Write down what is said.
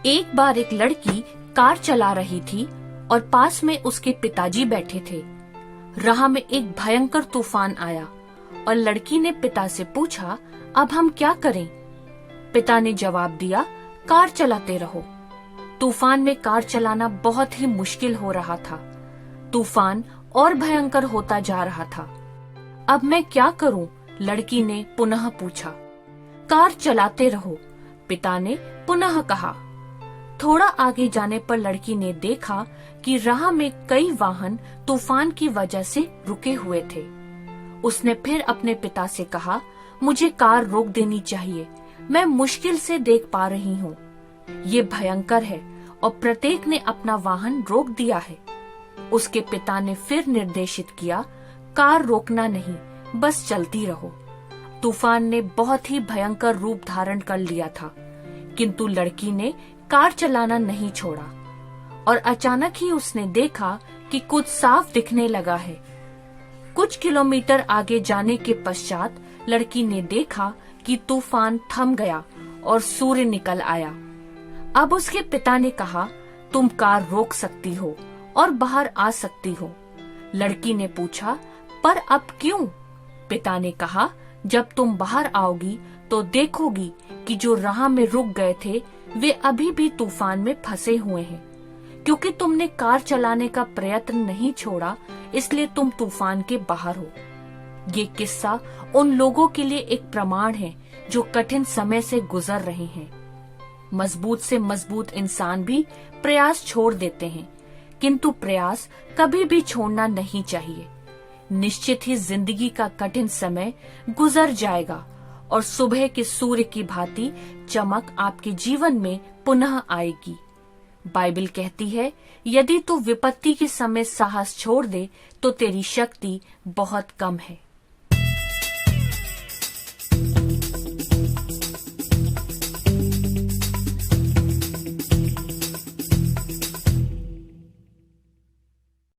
एक बार एक लड़की कार चला रही थी और पास में उसके पिताजी बैठे थे। राह में एक भयंकर तूफान आया और लड़की ने पिता से पूछा, अब हम क्या करें? पिता ने जवाब दिया, कार चलाते रहो। तूफान में कार चलाना बहुत ही मुश्किल हो रहा था। तूफान और भयंकर होता जा रहा था। अब मैं क्या करूं? लड़की ने पुनः पूछा। कार चलाते रहो, पिता ने पुनः कहा। थोड़ा आगे जाने पर लड़की ने देखा कि राह में कई वाहन तूफान की वजह से रुके हुए थे। उसने फिर अपने पिता से कहा, मुझे कार रोक देनी चाहिए, मैं मुश्किल से देख पा रही हूँ। ये भयंकर है। और प्रत्येक ने अपना वाहन रोक दिया है। उसके पिता ने फिर निर्देशित किया, कार रोकना नहीं, बस चलती रहो। तूफान ने बहुत ही भयंकर रूप धारण कर लिया था, किंतु लड़की ने कार चलाना नहीं छोड़ा। और अचानक ही उसने देखा कि कुछ साफ दिखने लगा है। कुछ किलोमीटर आगे जाने के पश्चात लड़की ने देखा कि तूफान थम गया और सूर्य निकल आया। अब उसके पिता ने कहा, तुम कार रोक सकती हो और बाहर आ सकती हो। लड़की ने पूछा, पर अब क्यों? पिता ने कहा, जब तुम बाहर आओगी तो देखोगी कि जो राह में रुक गए थे वे अभी भी तूफान में फंसे हुए हैं। क्योंकि तुमने कार चलाने का प्रयत्न नहीं छोड़ा, इसलिए तुम तूफान के बाहर हो। ये किस्सा उन लोगों के लिए एक प्रमाण है जो कठिन समय से गुजर रहे हैं। मजबूत से मजबूत इंसान भी प्रयास छोड़ देते हैं, किंतु प्रयास कभी भी छोड़ना नहीं चाहिए। निश्चित ही जिंदगी का कठिन समय गुजर जाएगा और सुबह के सूर्य की भांति चमक आपके जीवन में पुनः आएगी। बाइबल कहती है, यदि तू विपत्ति के समय साहस छोड़ दे तो तेरी शक्ति बहुत कम है।